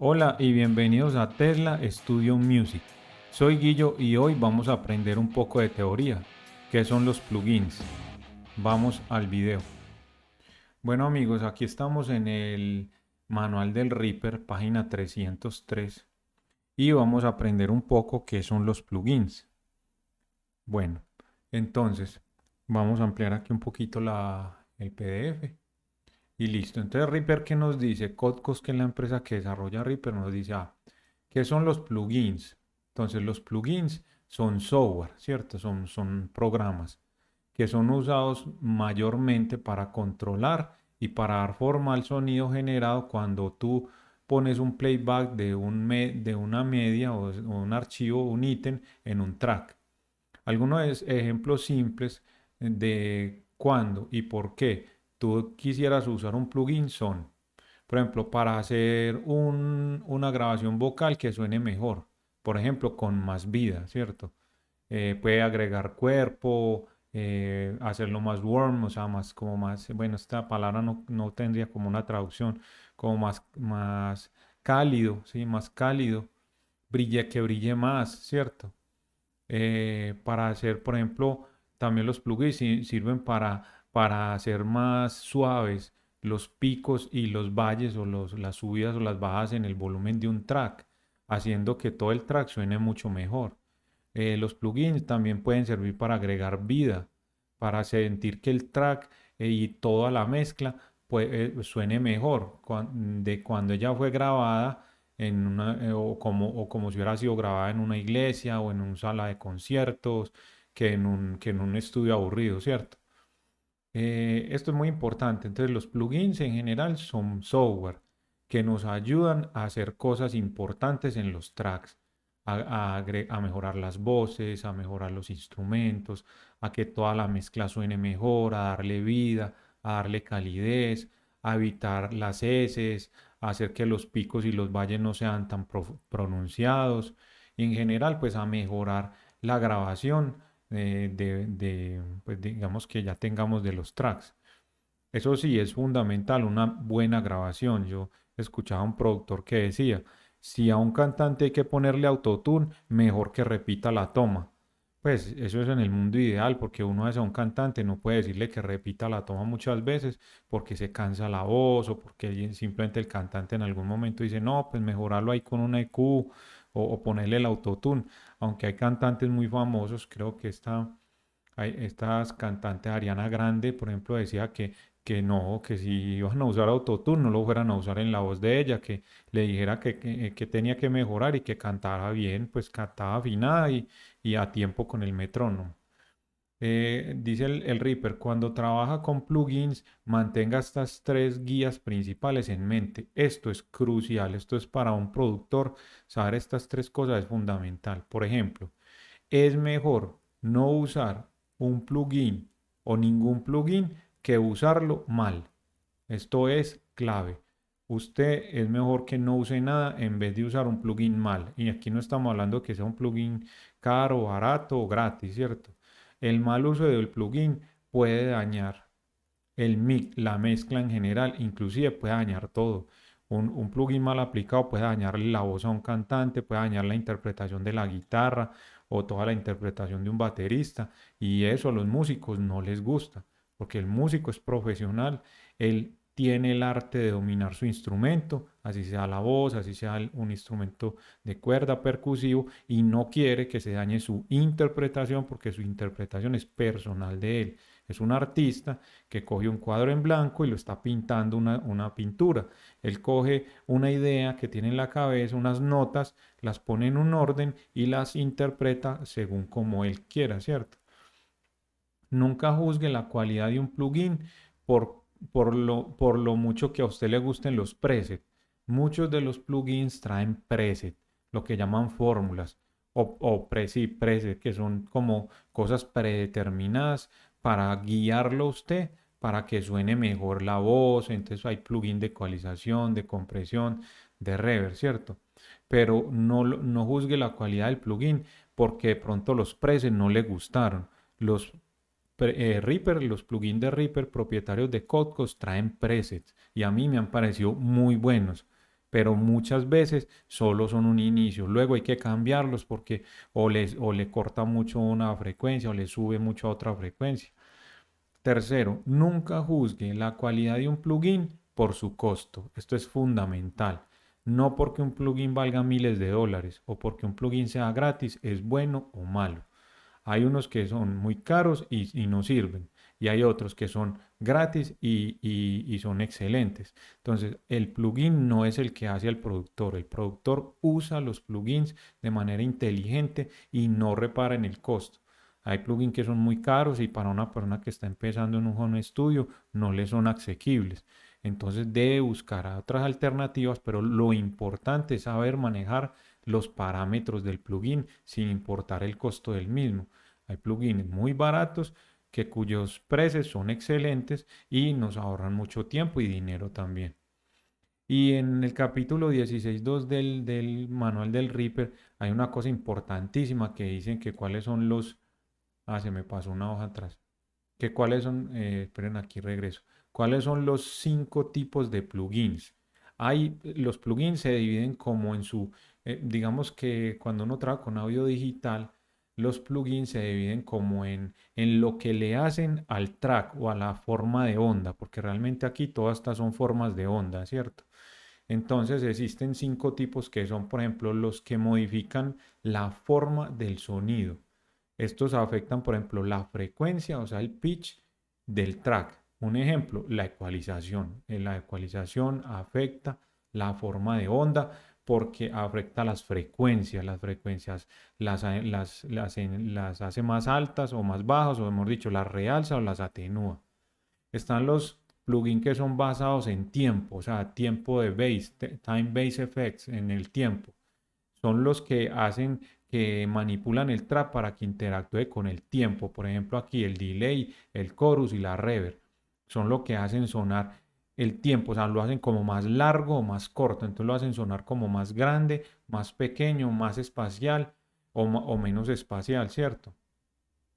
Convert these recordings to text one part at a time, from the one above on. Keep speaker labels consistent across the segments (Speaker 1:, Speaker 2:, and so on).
Speaker 1: Hola y bienvenidos a Tesla Studio Music. Soy Guillo y hoy vamos a aprender un poco de teoría. ¿Qué son los plugins? Vamos al video. Bueno amigos, aquí estamos en el manual del Reaper, página 303, y vamos a aprender un poco qué son los plugins. Bueno, entonces vamos a ampliar aquí un poquito el PDF. Y listo. Entonces Reaper, ¿qué nos dice? Codecos, que es la empresa que desarrolla Reaper, nos dice, ¿qué son los plugins? Entonces los plugins son software, ¿cierto? Son programas que son usados mayormente para controlar y para dar forma al sonido generado cuando tú pones un playback de una media o un archivo, un ítem en un track. Algunos ejemplos simples de cuándo y por qué tú quisieras usar un plugin son, por ejemplo, para hacer una grabación vocal que suene mejor, por ejemplo, con más vida, ¿cierto? Puede agregar cuerpo, hacerlo más warm, o sea, más como más, bueno, esta palabra no tendría como una traducción, como más cálido, ¿sí? Más cálido, que brille más, ¿cierto? Para hacer, por ejemplo, también los plugins sirven para hacer más suaves los picos y los valles o las subidas o las bajas en el volumen de un track, haciendo que todo el track suene mucho mejor. Los plugins también pueden servir para agregar vida, para sentir que el track y toda la mezcla suene mejor de cuando ella fue grabada o como si hubiera sido grabada en una iglesia o en una sala de conciertos que en un estudio aburrido, ¿cierto? Esto es muy importante. Entonces, los plugins en general son software que nos ayudan a hacer cosas importantes en los tracks, a mejorar las voces, a mejorar los instrumentos, a que toda la mezcla suene mejor, a darle vida, a darle calidez, a evitar las heces, a hacer que los picos y los valles no sean tan pronunciados y en general, pues a mejorar la grabación pues digamos que ya tengamos de los tracks. Eso sí, es fundamental, una buena grabación. Yo escuchaba a un productor que decía, si a un cantante hay que ponerle autotune, mejor que repita la toma. Pues eso es en el mundo ideal, porque uno a un cantante no puede decirle que repita la toma muchas veces porque se cansa la voz o porque simplemente el cantante en algún momento dice, no, pues mejorarlo ahí con una EQ o ponerle el autotune. Aunque hay cantantes muy famosos, creo que estas cantantes, Ariana Grande, por ejemplo, decía que no, que si iban a usar autotune, no lo fueran a usar en la voz de ella, que le dijera que tenía que mejorar y que cantara bien, pues cantaba afinada y a tiempo con el metrónomo. Dice el Reaper, cuando trabaja con plugins, mantenga estas tres guías principales en mente. Esto es crucial, esto es para un productor, saber estas tres cosas es fundamental. Por ejemplo, es mejor no usar un plugin o ningún plugin que usarlo mal. Esto es clave. Usted es mejor que no use nada en vez de usar un plugin mal. Y aquí no estamos hablando que sea un plugin caro, barato o gratis, ¿cierto? El mal uso del plugin puede dañar la mezcla en general, inclusive puede dañar todo. Un plugin mal aplicado puede dañarle la voz a un cantante, puede dañar la interpretación de la guitarra o toda la interpretación de un baterista. Y eso a los músicos no les gusta, porque el músico es profesional, él tiene el arte de dominar su instrumento, así sea la voz, así sea un instrumento de cuerda percusivo, y no quiere que se dañe su interpretación porque su interpretación es personal de él. Es un artista que coge un cuadro en blanco y lo está pintando una pintura. Él coge una idea que tiene en la cabeza, unas notas, las pone en un orden y las interpreta según como él quiera, ¿cierto? Nunca juzgue la cualidad de un plugin por, por lo mucho que a usted le gusten los presets. Muchos de los plugins traen presets, lo que llaman fórmulas sí, preset, que son como cosas predeterminadas para guiarlo a usted para que suene mejor la voz. Entonces hay plugin de ecualización, de compresión, de reverb, ¿cierto? Pero no juzgue la cualidad del plugin porque de pronto los presets no le gustaron. Los Reaper, los plugins de Reaper propietarios de Codecos traen presets y a mí me han parecido muy buenos. pero muchas veces solo son un inicio. Luego hay que cambiarlos porque o le corta mucho una frecuencia o le sube mucho a otra frecuencia. Tercero, nunca juzgue la calidad de un plugin por su costo. Esto es fundamental. No porque un plugin valga miles de dólares o porque un plugin sea gratis es bueno o malo. Hay unos que son muy caros y no sirven. Y hay otros que son gratis y son excelentes. Entonces, el plugin no es el que hace al productor. El productor usa los plugins de manera inteligente y no repara en el costo. Hay plugins que son muy caros y para una persona que está empezando en un home studio no le son asequibles. Entonces debe buscar otras alternativas, pero lo importante es saber manejar los parámetros del plugin sin importar el costo del mismo. Hay plugins muy baratos cuyos precios son excelentes y nos ahorran mucho tiempo y dinero también. Y en el capítulo 16.2 del manual del Reaper hay una cosa importantísima que dicen que cuáles son los... Ah, se me pasó una hoja atrás. Que cuáles son, esperen aquí regreso. ¿Cuáles son los 5 tipos de plugins? Los plugins se dividen como en su, digamos que cuando uno trabaja con audio digital, los plugins se dividen como en lo que le hacen al track o a la forma de onda, porque realmente aquí todas estas son formas de onda, ¿cierto? Entonces existen 5 tipos que son, por ejemplo, los que modifican la forma del sonido. Estos afectan, por ejemplo, la frecuencia, o sea, el pitch del track. Un ejemplo, la ecualización. La ecualización afecta la forma de onda porque afecta las frecuencias. Las frecuencias las hace más altas o más bajas, o mejor dicho, las realza o las atenúa. Están los plugins que son basados en tiempo, o sea, tiempo de base, time base effects, en el tiempo. Son los que hacen que manipulan el trap para que interactúe con el tiempo. Por ejemplo, aquí el delay, el chorus y la reverb. Son lo que hacen sonar el tiempo, o sea, lo hacen como más largo o más corto. Entonces lo hacen sonar como más grande, más pequeño, más espacial o menos espacial, ¿cierto?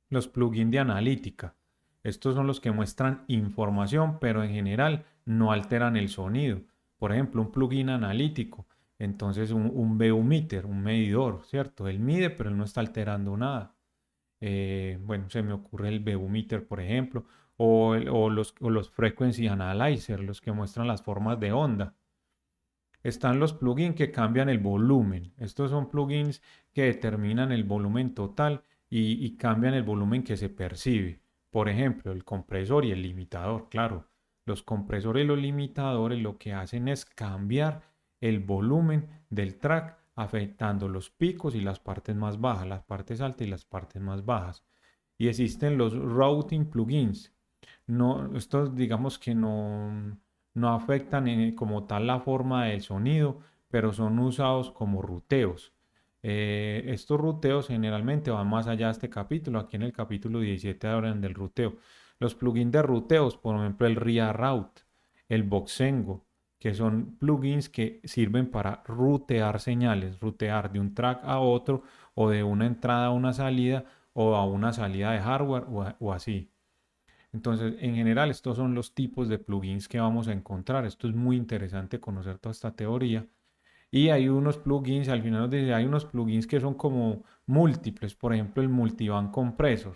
Speaker 1: Los plugins de analítica. Estos son los que muestran información, pero en general no alteran el sonido. Por ejemplo, un plugin analítico. Entonces, un VU-meter, un medidor, ¿cierto? Él mide, pero él no está alterando nada. Bueno, se me ocurre el VU-meter, por ejemplo, o los frequency analyzer, los que muestran las formas de onda. Están los plugins que cambian el volumen. Estos son plugins que determinan el volumen total y cambian el volumen que se percibe. Por ejemplo, el compresor y el limitador. Claro, los compresores y los limitadores lo que hacen es cambiar el volumen del track afectando los picos y las partes más bajas, las partes altas y las partes más bajas. Y existen los routing plugins. No, estos digamos que no afectan como tal la forma del sonido, pero son usados como ruteos. Estos ruteos generalmente van más allá de este capítulo. Aquí en el capítulo 17 hablan del ruteo. Los plugins de ruteos, por ejemplo, el RIA Route, el Boxengo, que son plugins que sirven para rutear señales, rutear de un track a otro o de una entrada a una salida o a una salida de hardware o así. Entonces, en general, estos son los tipos de plugins que vamos a encontrar. Esto es muy interesante conocer toda esta teoría. Y hay unos plugins, al final nos dice, hay unos plugins que son como múltiples. Por ejemplo, el Multiband Compressor,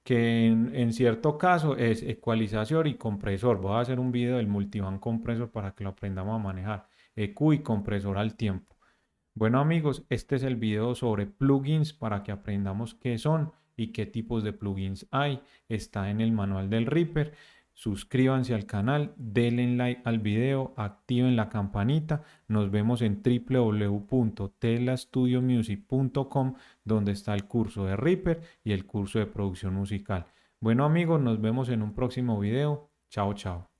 Speaker 1: que en cierto caso es ecualizador y compresor. Voy a hacer un video del Multiband Compressor para que lo aprendamos a manejar. EQ y compresor al tiempo. Bueno amigos, este es el video sobre plugins para que aprendamos qué son y qué tipos de plugins hay. Está en el manual del Reaper. Suscríbanse al canal, denle like al video, activen la campanita. Nos vemos en www.telastudiomusic.com donde está el curso de Reaper y el curso de producción musical. Bueno amigos, nos vemos en un próximo video. Chao, chao.